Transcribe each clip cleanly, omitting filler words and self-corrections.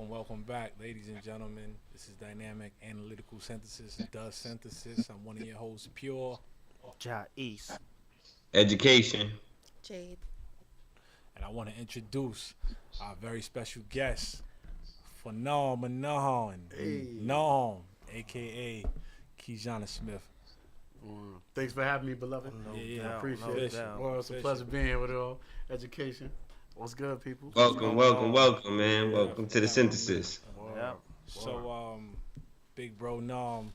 welcome back, ladies and gentlemen. This is Dynamic Analytical Synthesis, the Synthesis. I'm one of your hosts, Pure, Jah East. Education. Jade. and I want to introduce our very special guest, Phenomenon, Hey. Nom, aka Kijana Smith. Thanks for having me, beloved. Yeah, I appreciate no it. doubt. Well, it's a pleasure being here with all education. What's good, people? Welcome, man. Welcome to the synthesis. Yep. So, big bro Nom,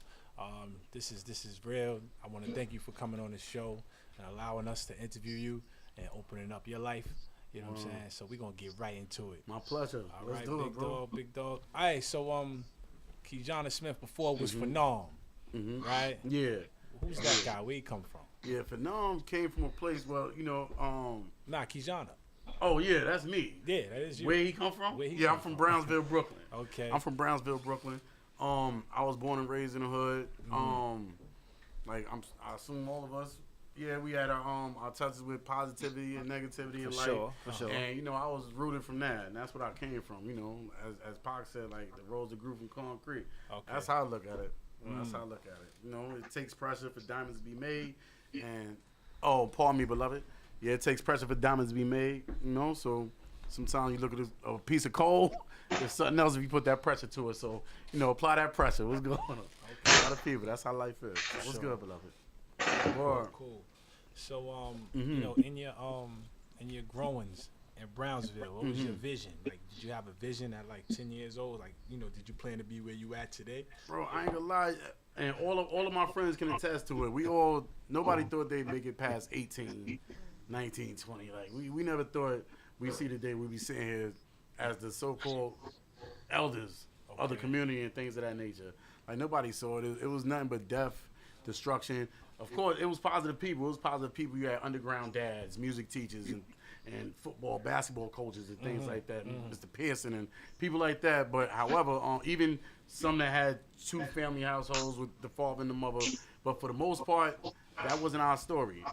this is real. I want to thank you for coming on the show and allowing us to interview you and opening up your life. You know what I'm saying? So we're gonna get right into it. My pleasure. All Let's right, do big it, bro. dog, big dog. All right, so Kijana Smith before was for Nom, right? Yeah. Who's that guy? Where he come from? Yeah, Phenom came from a place, Nah, Kijana. oh, yeah, that's me. Yeah, that is you. Where he come from? Where he yeah, come I'm from from. Brownsville, Brooklyn. Okay. I'm from Brownsville, Brooklyn. I was born and raised in the hood. I assume all of us, yeah, we had our touches with positivity and negativity in life. For sure. And I was rooted from that, and that's what I came from. As Pac said, like the rose that grew from concrete. Okay. That's how I look at it. That's how I look at it. It takes pressure for diamonds to be made, and pardon me, beloved. Yeah, it takes pressure for diamonds to be made. So sometimes you look at a piece of coal. There's something else if you put that pressure to it. So apply that pressure. What's going on? A lot of people. That's how life is. What's good, beloved? Word. Cool. So Mm-hmm. in your growings in Brownsville, what was Mm-hmm. your vision? Like, did you have a vision at like 10 years old? Like, did you plan to be where you at today? Bro, I ain't gonna lie, and all of my friends can attest to it. Nobody thought they'd make it past 18, 19, 20. Like we never thought we'd see the day we'd be sitting here as the so-called elders of the community and things of that nature. Like nobody saw it. It was nothing but death, destruction. Of course, it was positive people. It was positive people. You had underground dads, music teachers, and football, basketball coaches and things like that. Mr. Pearson and people like that. But however, even some that had two family households with the father and the mother. But for the most part, that wasn't our story.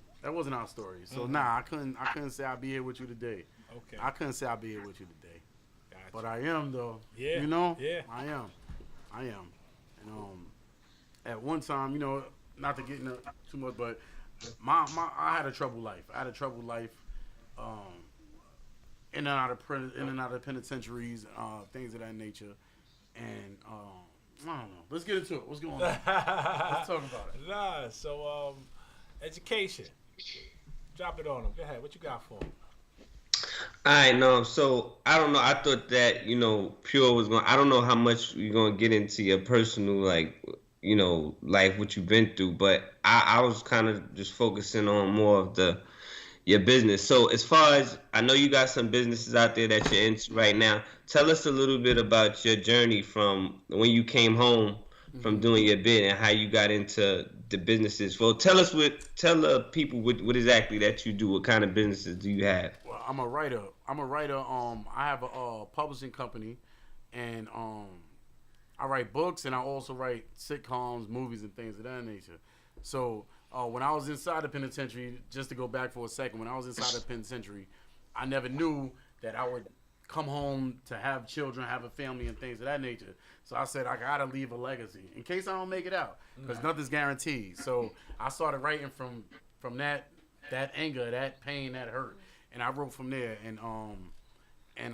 So I couldn't say I'd be here with you today. Okay. I couldn't say I'd be here with you today. Gotcha. But I am though. Yeah. Yeah. I am. And at one time, not to get into too much, but I had a troubled life. In and out of penitentiaries, things of that nature. And I don't know. Let's get into it. What's going on? Let's talk about it. Nah, so education. Drop it on them. Go ahead. What you got for them? All right, no. So I don't know. I thought that Pure was going. I don't know how much you're gonna get into your personal life, what you've been through, but I was kind of just focusing on more of your business. So as far as I know, you got some businesses out there that you're into right now. Tell us a little bit about your journey from when you came home from doing your bid and how you got into the businesses. Well, tell the people what exactly that you do. What kind of businesses do you have? Well, I'm a writer. I have a publishing company, and I write books, and I also write sitcoms, movies, and things of that nature. So when I was inside the penitentiary, just to go back for a second, when I was inside the penitentiary, I never knew that I would come home to have children, have a family, and things of that nature. So I said, I gotta leave a legacy in case I don't make it out, because nothing's guaranteed. So I started writing from that anger, that pain, that hurt, and I wrote from there. And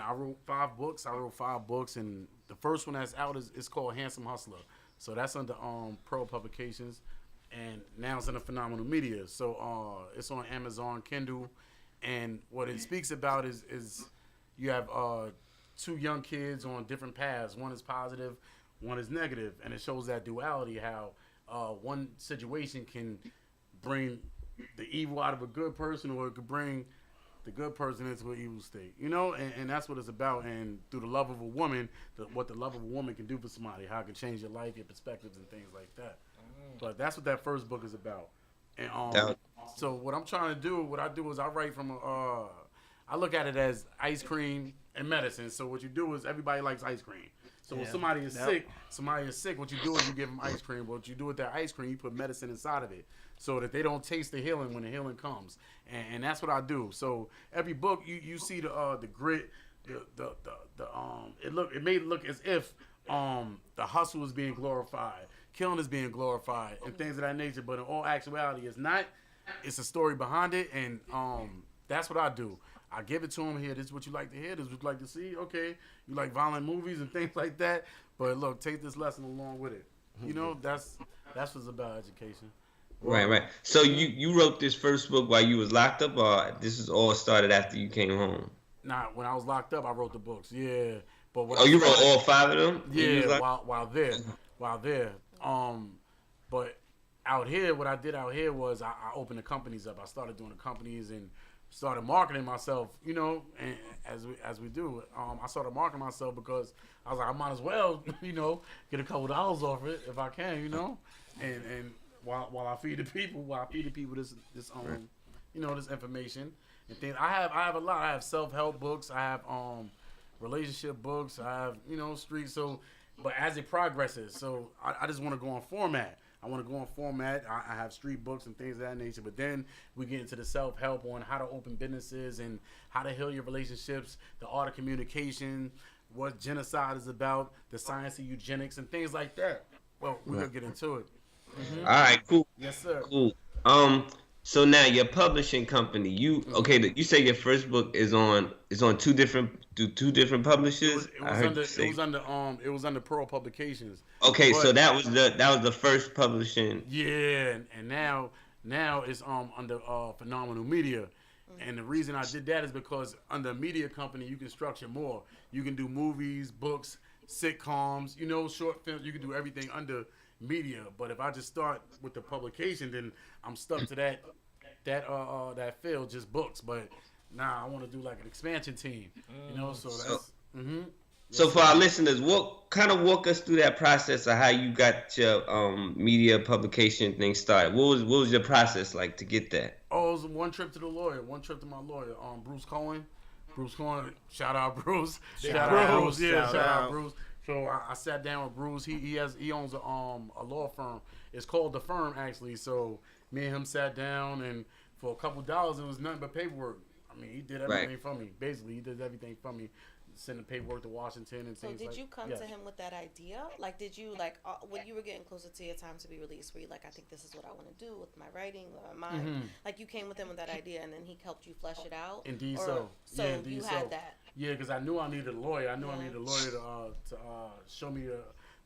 I wrote 5 books. And the first one that's out is called Handsome Hustler. So that's under Pearl Publications, and now it's under Phenomenal Media. So it's on Amazon Kindle, and what it speaks about is you have 2 young kids on different paths. One is positive, one is negative, and it shows that duality, how one situation can bring the evil out of a good person, or it could bring the good person into an evil state, and that's what it's about. And through the love of a woman, what the love of a woman can do for somebody, how it can change your life, your perspectives, and things like that. But that's what that first book is about. And so what I'm trying to do, what I do is I write from I look at it as ice cream and medicine. So what you do is everybody likes ice cream. So when somebody is sick, what you do is you give them ice cream. What you do with that ice cream, you put medicine inside of it, so that they don't taste the healing when the healing comes. And that's what I do. So every book, you see the grit, it made it look as if the hustle is being glorified, killing is being glorified, and things of that nature. But in all actuality, it's not. It's a story behind it, and that's what I do. I give it to them here. This is what you like to hear. This is what you like to see. Okay, you like violent movies and things like that. But look, take this lesson along with it. You know, that's what's about education. Right. So you wrote this first book while you was locked up, or this is all started after you came home? Nah, when I was locked up, I wrote the books. Yeah, but you wrote all 5 of them? Yeah, while there. But out here, what I did out here was I opened the companies up. I started doing the companies and started marketing myself. You know, and as we do, I started marketing myself because I was like, I might as well, you know, get a couple dollars off it if I can, you know, and while I feed the people, this you know, this information and things. I have a lot. I have self-help books. I have relationship books. I have, you know, street. So, but as it progresses, so I just want to go on format. I have street books and things of that nature. But then we get into the self-help on how to open businesses and how to heal your relationships, the art of communication, what genocide is about, the science of eugenics, and things like that. Well, we're going to get into it. All right, cool. Yes, sir. Cool. So now your publishing company, you say your first book is on two different publishers. It was under Pearl Publications. Okay, but, so that was the first publishing. Yeah, and now it's under Phenomenal Media. And the reason I did that is because under a media company you can structure more. You can do movies, books, sitcoms, you know, short films. You can do everything under media. But if I just start with the publication, then I'm stuck to that field, just books. But I want to do like an expansion team, you know. So that's. So for our listeners, walk us through that process of how you got your media publication thing started. What was your process like to get that? Oh, it was one trip to my lawyer, Bruce Cohen. Shout out Bruce. Shout out Bruce. So I sat down with Bruce. He owns a law firm. It's called The Firm, actually. So me and him sat down, and for a couple dollars, it was nothing but paperwork. I mean, he did everything for me. Basically, he did everything for me. Sending paperwork to Washington and things. So did you come to him with that idea? Like, did you when you were getting closer to your time to be released, were you like, I think this is what I want to do with my writing, with my mind? Like, you came with him with that idea, and then he helped you flesh it out. Indeed, so you had that. Yeah, because I knew I needed a lawyer. I needed a lawyer to show me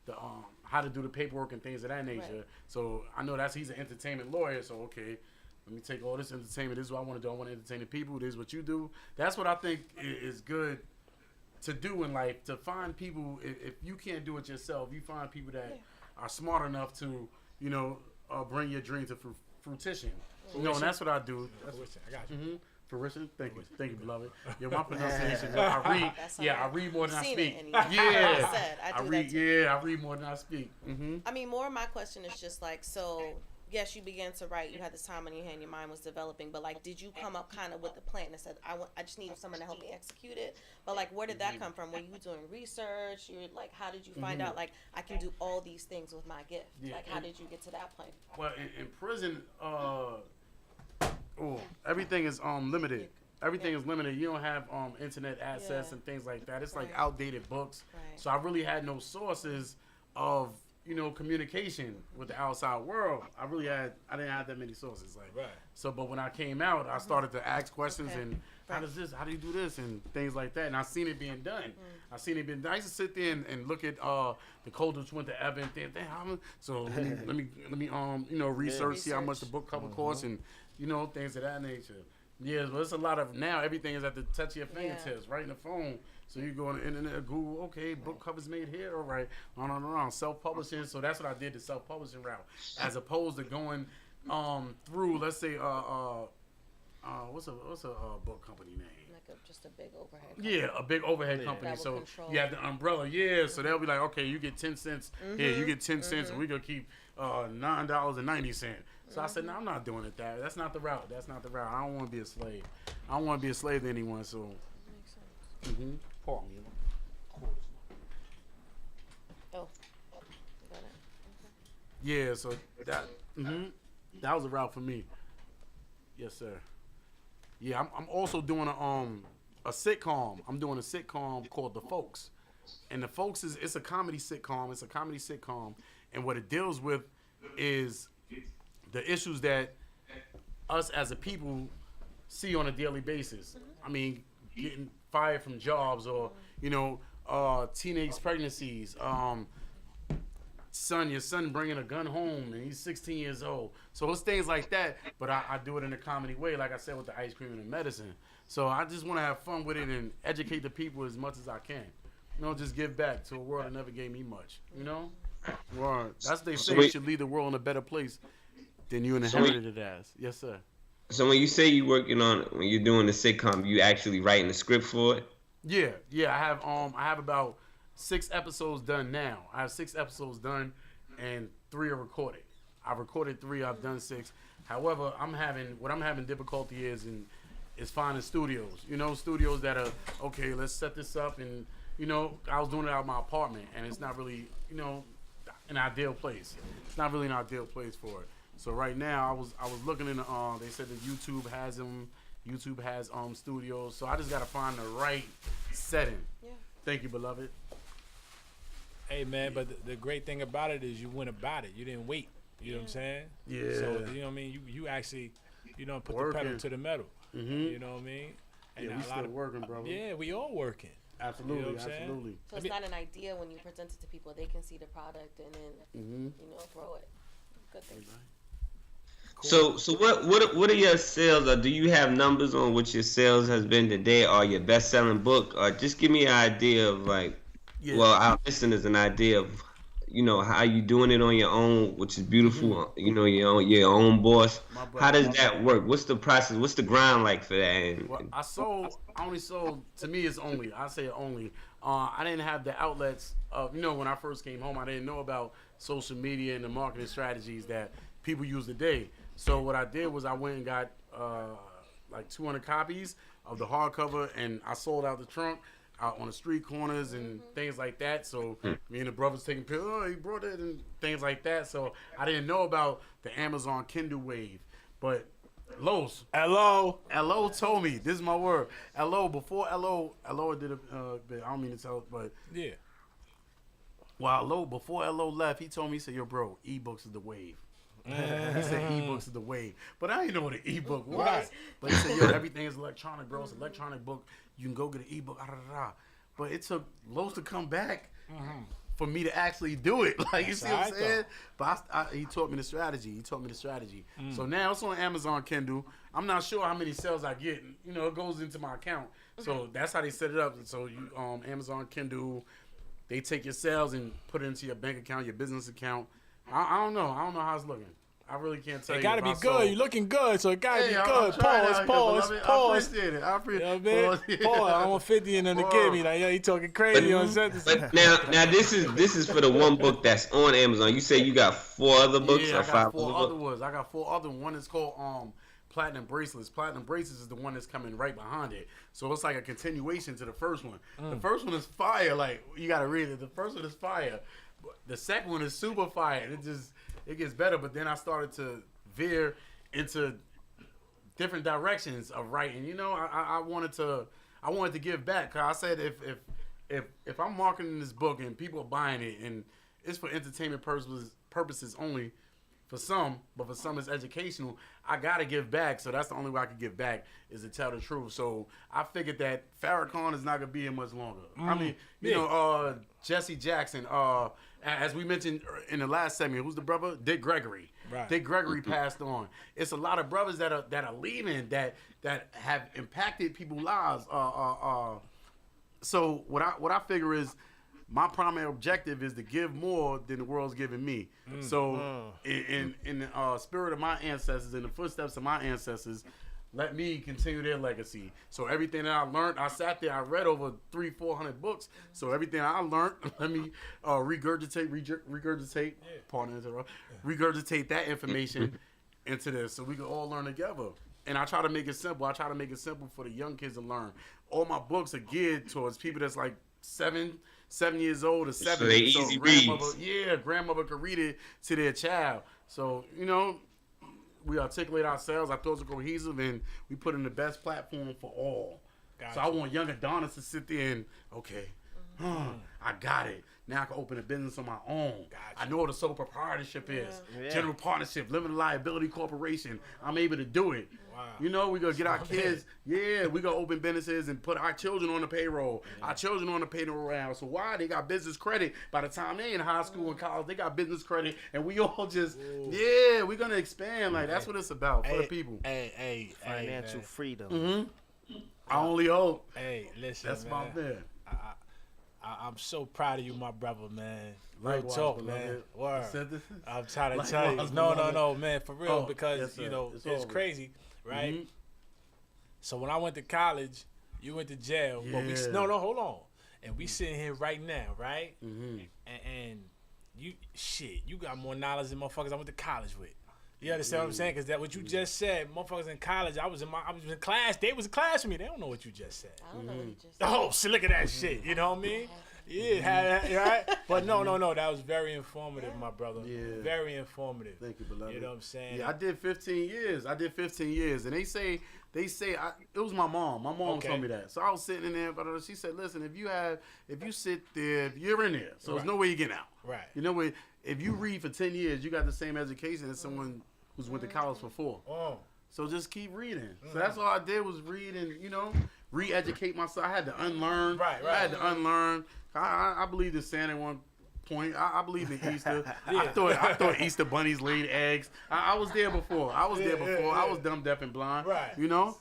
the how to do the paperwork and things of that nature. Right. So I know he's an entertainment lawyer. So okay, let me take all this entertainment. This is what I want to do. I want to entertain the people. This is what you do. That's what I think is good to do in life, to find people. If you can't do it yourself, you find people that are smart enough to, you know, bring your dreams to fruition. You know, and that's what I do. I got you. Fruition. Thank you, beloved. Yeah, my pronunciation. I read more than I speak. I read more than I speak. I mean, more of my question is just like, so yes, you began to write. You had this time on your hand. Your mind was developing. But, like, did you come up kind of with a plan that said, I just need someone to help me execute it? But, like, where did that come from? Were you doing research? You're like, how did you find out, like, I can do all these things with my gift? Yeah, like, how did you get to that point? Well, in prison, everything is limited. Everything is limited. You don't have internet access and things like that. It's like outdated books. Right. So I really had no sources of, you know, communication with the outside world. I didn't have that many sources. So, but when I came out, I started to ask questions and how do you do this and things like that. And I seen it being done. I used to sit there and look at the codes which went to Evan. So let me you know, research, see how much the book cover costs and, you know, things of that nature. Yeah, but it's a lot of, now everything is at the touch of your fingertips, right in the phone. So you go on the internet, Google, okay, book covers made here, all right, on self-publishing. So that's what I did, the self-publishing route, as opposed to going through, let's say, what's a book company name? Like just a big overhead company. Yeah, a big overhead company. So control. You have the umbrella, so they'll be like, okay, you get 10 cents here, you get 10 cents, and we're going to keep $9.90. So I said, no, I'm not doing it that. That's not the route. I don't want to be a slave. I don't want to be a slave to anyone, so. Makes sense. Pardon me. Oh. Got it. Okay. Yeah, so that was a route for me. Yes, sir. Yeah, I'm also doing a sitcom. I'm doing a sitcom called The Folks. And The Folks it's a comedy sitcom. It's a comedy sitcom. And what it deals with is the issues that us as a people see on a daily basis. I mean, getting fired from jobs or, teenage pregnancies. Your son bringing a gun home and he's 16 years old. So it's things like that, but I do it in a comedy way, like I said, with the ice cream and the medicine. So I just want to have fun with it and educate the people as much as I can. Just give back to a world that never gave me much, Word. That's they say you should leave the world in a better place than you inherited it as. Yes, sir. So when you say you working on when you're doing the sitcom, you actually writing the script for it? Yeah. I have about 6 episodes done now. I have 6 episodes done, and 3 are recorded. I've recorded 3. I've done 6. However, I'm having difficulty is finding studios. Studios that are okay. Let's set this up, and I was doing it out of my apartment, and it's not really an ideal place. It's not really an ideal place for it. So right now, I was looking in the they said that YouTube has them. YouTube has studios. So I just gotta find the right setting. Yeah. Thank you, beloved. Hey man, but the great thing about it is you went about it. You didn't wait. You know what I'm saying? Yeah. So you know what I mean. You actually, put the pedal to the metal. Mm-hmm. You know what I mean? And we still working, brother. Yeah, we all working. Absolutely, absolutely. So it's not an idea when you present it to people; they can see the product and then grow it. Good thing. Cool. So what are your sales? Or do you have numbers on what your sales has been today, or your best selling book, or just give me an idea of well, our listeners an idea of how you doing it on your own, which is beautiful. Your own boss. How does that work? What's the process? What's the grind like for that? Well, I only sold. To me, it's only. I say only. I didn't have the outlets of when I first came home. I didn't know about social media and the marketing strategies that people use today. So what I did was I went and got 200 copies of the hardcover, and I sold out the trunk out on the street corners and things like that. So me and the brothers taking pictures. Oh, he brought it and things like that. So I didn't know about the Amazon Kindle wave, but Los. Hello told me. This is my word. Before Lo did a bit. I don't mean to tell, but yeah. Before Lo left, he told me, he said, "Yo, bro, ebooks is the wave." He said ebooks is the wave, but I didn't know what an ebook was. Right. But he said, "Yo, everything is electronic, bro. It's an electronic book. You can go get an ebook." But it took Los to come back for me to actually do it. You see what I'm saying? But he taught me the strategy. So now it's on Amazon Kindle. I'm not sure how many sales I get. It goes into my account. So that's how they set it up. So you Amazon Kindle, they take your sales and put it into your bank account, your business account. I don't know. I don't know how it's looking. I really can't tell you. It gotta be good. You're looking good, so it gotta be good. Pause. I appreciate it. I appreciate it. Pause. I want 50 and them to give me. Like, yo, you talking crazy on Sunday. But now this is for the one book that's on Amazon. You say you got 4 other books or 5 other books? I got 4 other. One is called Platinum Bracelets. Platinum Bracelets is the one that's coming right behind it. So it's like a continuation to the first one. The first one is fire. Like, you gotta read it. The first one is fire. The second one is super fire. It gets better, but then I started to veer into different directions of writing. I wanted to give back. Cause I said if I'm marketing this book and people are buying it and it's for entertainment purposes only, for some, but for some it's educational, I gotta give back. So that's the only way I can give back is to tell the truth. So I figured that Farrakhan is not gonna be here much longer. I mean, Jesse Jackson, as we mentioned in the last segment, who's the brother? Dick Gregory. Right. Dick Gregory passed on. It's a lot of brothers that are leaving that have impacted people's lives. So what I figure is my primary objective is to give more than the world's giving me. So in the spirit of my ancestors, in the footsteps of my ancestors, let me continue their legacy. So everything that I learned, I sat there, I read over 300-400 books. So everything I learned, let me regurgitate that information into this so we can all learn together. And I try to make it simple. I try to make it simple for the young kids to learn. All my books are geared towards people that's like 7 years old or 7. So they easy reads. Grandmother could read it to their child. So, we articulate ourselves, our thoughts are cohesive, and we put in the best platform for all. So I want young Adonis to sit there and, okay, I got it. Now I can open a business on my own. I know what a sole proprietorship is. General partnership, limited liability corporation. I'm able to do it. Wow. You know, we gonna get our kids. Yeah, we gonna open businesses and put our children on the payroll. Our children on the payroll now. So why? They got business credit. By the time they in high school and college, they got business credit, and we all just we're gonna expand. Like that's what it's about for the people. Hey, Financial freedom. I only hope. Hey, listen, That's man. my man. I'm so proud of you, my brother, man. Real Likewise, talk, beloved. man. Word. Said this? I'm trying to Likewise, tell you. No, beloved. man, for real, Oh, because, yes, sir. you know, It's it's over. crazy, right? Mhm. So when I went to college, you went to jail. But we, Yeah. no, hold on. And we sitting here right now, right? Mm-hmm. And you got more knowledge than motherfuckers I went to college with. You understand what I'm saying? Because that what you just said, motherfuckers in college, I was in class. They was in class with me. They don't know what you just said. I don't know what you just Oh, so look at that shit. You know what I mean? Yeah, right? But no. That was very informative, my brother. Yeah. Very informative. Thank you, beloved. You know what I'm saying? Yeah, I did 15 years. And they say it was my mom. My mom Okay. told me that. So I was sitting in there, but she said, "Listen, if you sit there, you're in there. So there's no way you get out. Right. You know what? If you read for 10 years, you got the same education as someone who's went to college for 4. Oh. So just keep reading. So that's all I did was read and, you know, re-educate myself. I had to unlearn. Right. I had to unlearn. I believed in Santa at one point. I believed in Easter. Yeah. I thought Easter bunnies laid eggs. I was there before. I was dumb, deaf, and blind. Right. You know?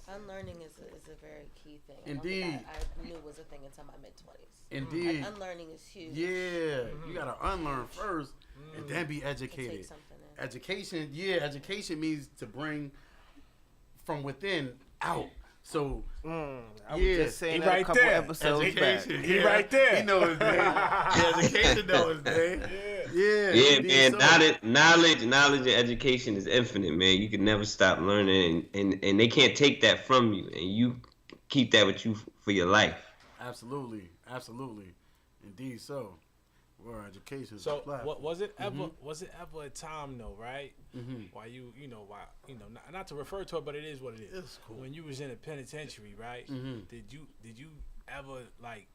Unlearning is a very key thing. I don't Indeed. think I knew it was a thing until my mid-20s. Indeed. Like, unlearning is huge. Yeah. You got to unlearn first and then be It educated. takes something in. Education means to bring from within out. So, I was Yeah, just saying he that a right couple there. episodes back. education. He right there. He knows his name. Yeah, education knows his name. Yeah. Yeah, indeed man. so. Knowledge and education is infinite, man. You can never stop learning, and they can't take that from you, and you keep that with you for your life. Absolutely. Indeed so. Well, education is So a platform. what was it ever a time though, right? Why not to refer to it, but it is what it is. It's cool. When you was in a penitentiary, right? Did you ever like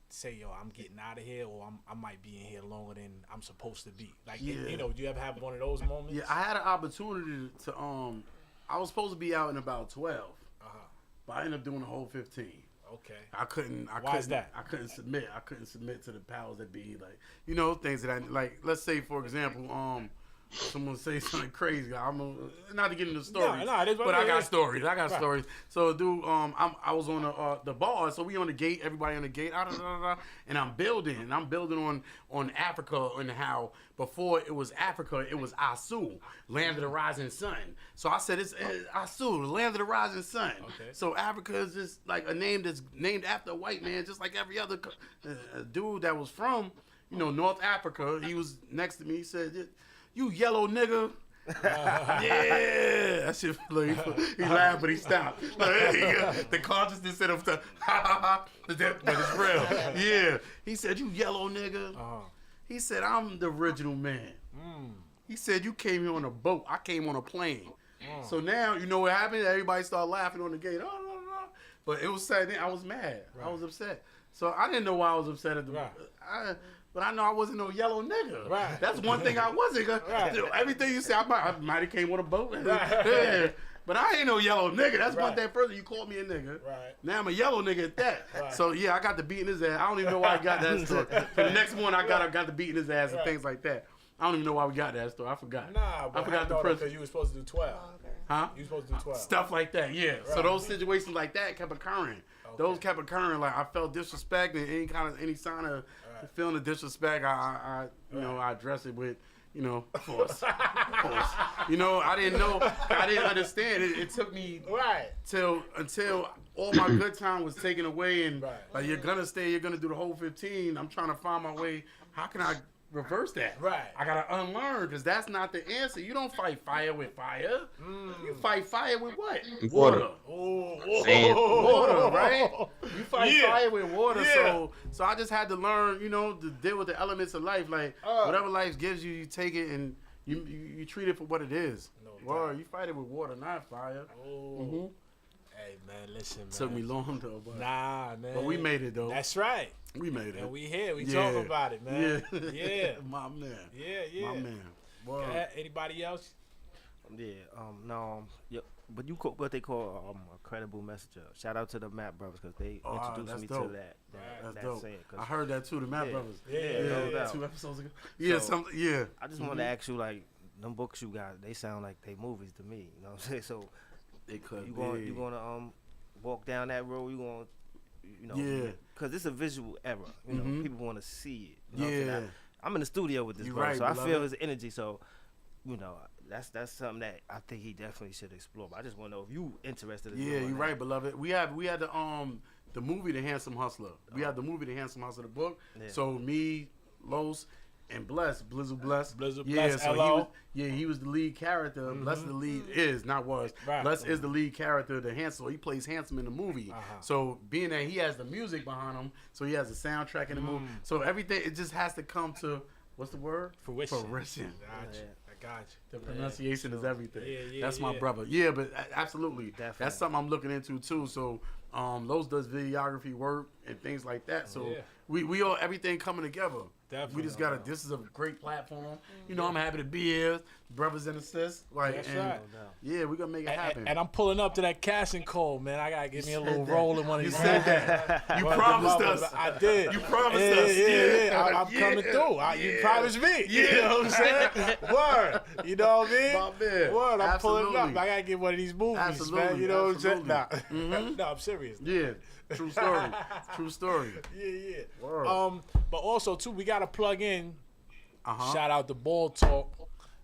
say, yo, I'm getting out of here, or I might be in here longer than I'm supposed to be? Like, Yeah. do you ever have one of those moments? Yeah, I had an opportunity to I was supposed to be out in about 12, but I ended up doing the whole 15. Okay. I couldn't. Why is that? I couldn't submit. I couldn't submit to the powers that be. Like, you know, things that I like. Let's say, for example, someone say something crazy. I'm not to get into stories, No, it is what but it I got is. stories. I got Right. stories. So, dude, I was on the bar. So we on the gate. Everybody on the gate. And I'm building. On Africa and how before it was Africa, it was Asu, land of the rising sun. So I said it's Asu, land of the rising sun. Okay. So Africa is just like a name that's named after a white man, just like every other dude that was from, North Africa. He was next to me. He said, "You yellow nigga." Yeah, that shit. Look, he laughed, but he stopped. The consciousness said, "But it's real." Yeah, he said, "You yellow nigga." He said, "I'm the original man." He said, "You came here on a boat. I came on a plane." So now you know what happened. Everybody started laughing on the gate. Oh, no. But it was sad. I was mad. Right. I was upset. So I didn't know why I was upset at the. Right. But I know I wasn't no yellow nigga. Right. That's one thing I wasn't. Right. Everything you say, I might have came on a boat. Right. Yeah. But I ain't no yellow nigga. That's one thing. Further, you called me a nigga. Right. Now I'm a yellow nigga at that. Right. So yeah, I got the beating his ass. I don't even know why I got that story. For the next one, I got the beating his ass and things like that. I don't even know why we got that story. I forgot. Nah, but I forgot the person. Because you were supposed to do 12. Huh? You were supposed to do 12. Stuff like that, yeah. Right. So those situations like that kept occurring. Okay. Those kept occurring. Like I felt disrespect and any sign of feeling the disrespect. I address it with, force. I didn't know. I didn't understand. It took me until all my good time was taken away, and like you're gonna stay. You're gonna do the whole 15. I'm trying to find my way. How can I reverse that? Right. I gotta unlearn because that's not the answer. You don't fight fire with fire. You fight fire with what? Water. Water, right? You fight fire with water. Yeah. So I just had to learn, to deal with the elements of life. Like whatever life gives you, you take it and you treat it for what it is. You fight it with water, not fire. Hey man, listen. Listen, man. Took me long though, but Nah, man. but we made it though. That's right. We made it. And we here. We Yeah. talking about it, man. Yeah. Yeah. My man. Yeah. My man. Go Word. ahead. Anybody else? Yeah, no, yeah, but you what they call a credible messenger. Shout out to the Matt Brothers because they introduced that's me dope. to that. That's that dope. saying, I heard that too. The Matt Yeah. Brothers. Yeah, no doubt. 2 episodes ago. Yeah, So- yeah. I just wanted to ask you, like, them books you got, they sound like they movies to me. You know what I'm saying? So It could you gonna walk down that road? You gonna Yeah. because it's a visual era. You know, Mhm. people want to see it. You know what I'm Yeah. saying? I'm in the studio with this You brother, right, so I beloved. feel his energy. So, that's something that I think he definitely should explore. But I just want to know if you interested. In Yeah, doing you're that. right, beloved. We had the movie The Handsome Hustler. We had the movie The Handsome Hustler, the book. Yeah. So me, Los, and Blizzle Bless. Blizzle Yeah, Bless, so LO. he was the lead character. Bless is the lead is, not was. Right. Bless is the lead character, the Handsome. He plays Handsome in the movie. Uh-huh. So being that he has the music behind him, so he has the soundtrack in the movie. So everything, it just has to come to, what's the word? Fruition. Fruition. Got you. Yeah. I got you. The pronunciation is everything. Yeah, That's my yeah. brother. Yeah, but absolutely. Definitely. That's something I'm looking into too. So Los does videography work and things like that. So Yeah. we all everything coming together. Definitely. We just gotta. This is a great platform. You know, I'm happy to be here, brothers and sisters. Like, That's and right. yeah, we gonna make it happen. And I'm pulling up to that casting call, man. I gotta give me a said little that. roll in one of You these. said that. You Well, promised the us. I did. You promised yeah, us. Yeah. I'm Yeah. coming through. You Yeah. promised me. You Yeah. know what I'm saying? Word. You know what I mean? My man. Word. I'm pulling up. Absolutely. I gotta get one of these movies, man. Absolutely. You know what I'm saying? Nah. Absolutely. No, I'm serious. Yeah, true story. True story. Yeah. Word. But also too, we gotta plug in. Uh-huh. Shout out to Ball Talk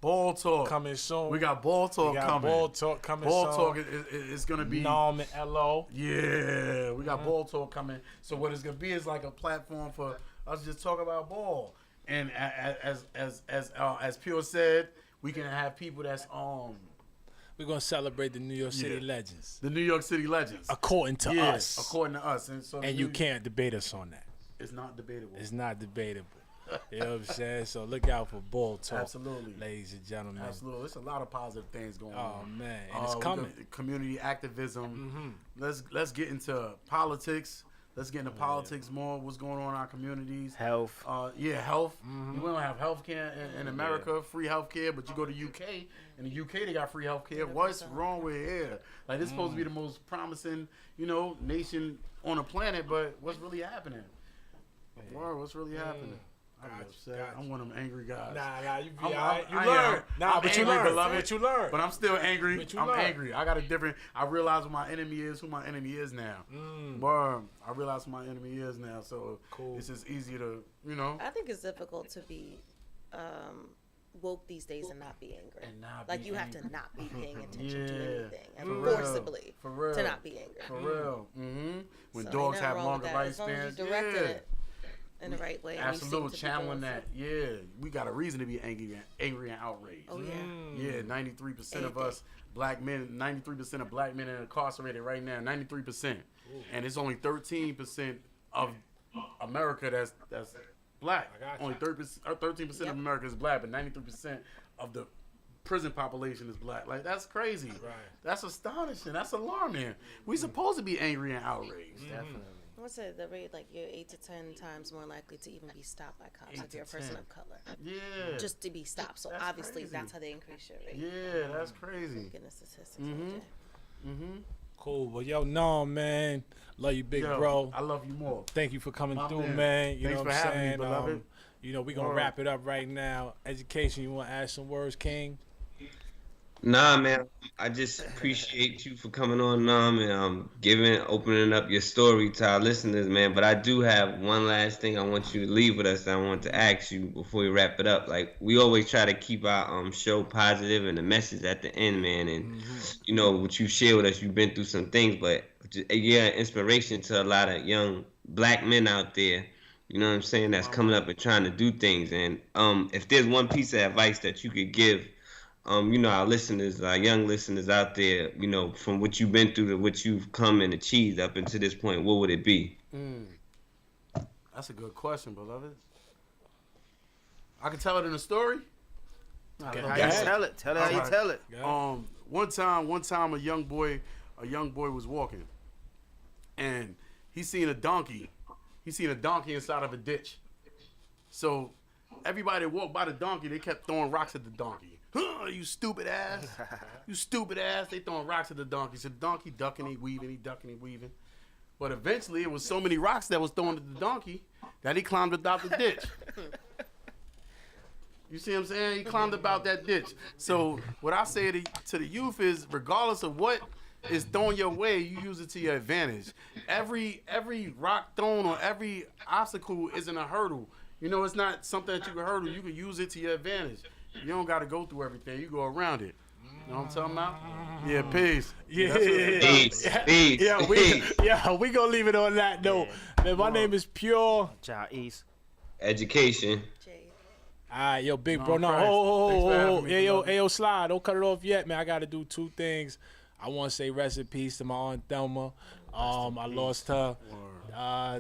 Ball talk coming soon. We got ball talk We got coming. Ball Talk coming Ball soon. talk is gonna be. Nom and LO. Yeah, we got ball talk coming. So what it's gonna be is like a platform for us to just talk about ball. And as Pure said, we can have people that's We're gonna celebrate the New York City Yeah. legends, the New York City legends. according to Yeah, us. according to us, and so And you can't debate us on that. It's not debatable. It's not debatable. You know what I'm saying? So look out for Ball Talk, Absolutely. ladies and gentlemen. Absolutely, there's a lot of positive things going Oh on. man, and it's We coming. got community activism. Let's get into politics. Let's get into politics more. What's going on in our communities? Health. Health. We don't have health care in America, free health care, but you go to UK, in the UK they got free health care. What's wrong with here? Like, this is supposed to be the most promising, nation on the planet, but what's really happening? Word, what's really happening? I'm Gotcha, upset. gotcha. I'm one of them angry guys. Nah, you be I'm- alright. You I learn. am. Nah, I'm but you angry, learn. beloved. But you learn. But I'm still angry. But you I'm learn. angry. I got a different. I realize who my enemy is. Who my enemy is now. Word. I realize who my enemy is now. So Cool. it's just easier to, I think it's difficult to be woke these days and not be angry. And not like be you have to angry. not be paying attention to Yeah. anything and For real. forcibly For real. to not be angry. For real. Mm-hmm. When So dogs ain't have nothing wrong longer with that, as long as lifespans. you directed Yeah. it in the right way. and you seem Absolute to be channeling doing that. Yeah. We got a reason to be angry and outraged. so. Oh yeah. Yeah, 93% of Anything. us black men, 93% of black men are incarcerated right now. 93%, and it's only 13% of America that's black. I got you. Only 13% Yep. of America is black, but 93% of the prison population is black. Like, that's crazy. Right. That's astonishing. That's alarming. We supposed to be angry and outraged. Definitely. What's it? The rate, like you're 8 to 10 times more likely to even be stopped by cops 8 if you're a to person 10. of color. Yeah. Just to be stopped. So That's obviously crazy. that's how they increase your rate. Yeah, that's crazy. Getting the statistics. Cool. Well, yo, Nom, man. Love you, big Yo, bro. I love you more. Thank you for coming My through, man. man. You Thanks know for what I'm having me, saying? beloved. We're going to Word. wrap it up right now. Education, you want to add some words, King? Nah, man. I just appreciate you for coming on, Nam, and opening up your story to our listeners, man. But I do have one last thing I want you to leave with us that I want to ask you before we wrap it up. Like, we always try to keep our show positive and the message at the end, man. And what you share with us, you've been through some things, but you're an inspiration to a lot of young black men out there. You know what I'm saying? That's coming up and trying to do things. And if there's one piece of advice that you could give, our listeners, our young listeners out there, from what you've been through to what you've come and achieved up until this point, what would it be? That's a good question, beloved. I can tell it in a story. How Go you ahead. tell it? Tell it how you Alright. tell it. Yeah. One time, a young boy was walking, and he seen a donkey. He seen a donkey inside of a ditch. So everybody that walked by the donkey, they kept throwing rocks at the donkey. Huh, you stupid ass. You stupid ass. They throwing rocks at the donkey. So the donkey ducking, he weaving, he ducking, he weaving. But eventually, it was so many rocks that was thrown at the donkey that he climbed about the ditch. You see what I'm saying? He climbed about that ditch. So what I say to the youth is, regardless of what is thrown your way, you use it to your advantage. Every rock thrown or every obstacle isn't a hurdle. You know, it's not something that you can hurdle. You can use it to your advantage. You don't got to go through everything. You go around it. You know what I'm talking about? Yeah, peace. Yeah, Peace. we gonna leave it on that note. Man, my name is Pure. Child East. Education. Jade. All right, yo, big bro. No, Christ. Thanks for having me, Hey, yo, Slide. Don't cut it off yet, man. I got to do two things. I want to say rest in peace to my Aunt Thelma. I lost her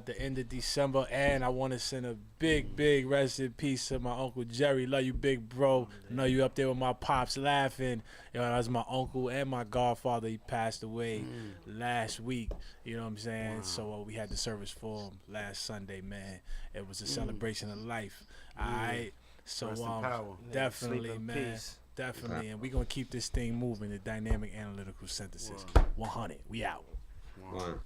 the end of December, and I want to send a big rest in peace to my Uncle Jerry. Love you, big bro. I know you up there with my pops laughing. You know, that was my uncle and my godfather. He passed away last week. You know what I'm saying? Wow. So we had the service for him last Sunday, man. It was a celebration of life. All right. So definitely, man. Peace. Definitely, and we're going to keep this thing moving, the dynamic analytical synthesis. 100. We out. One.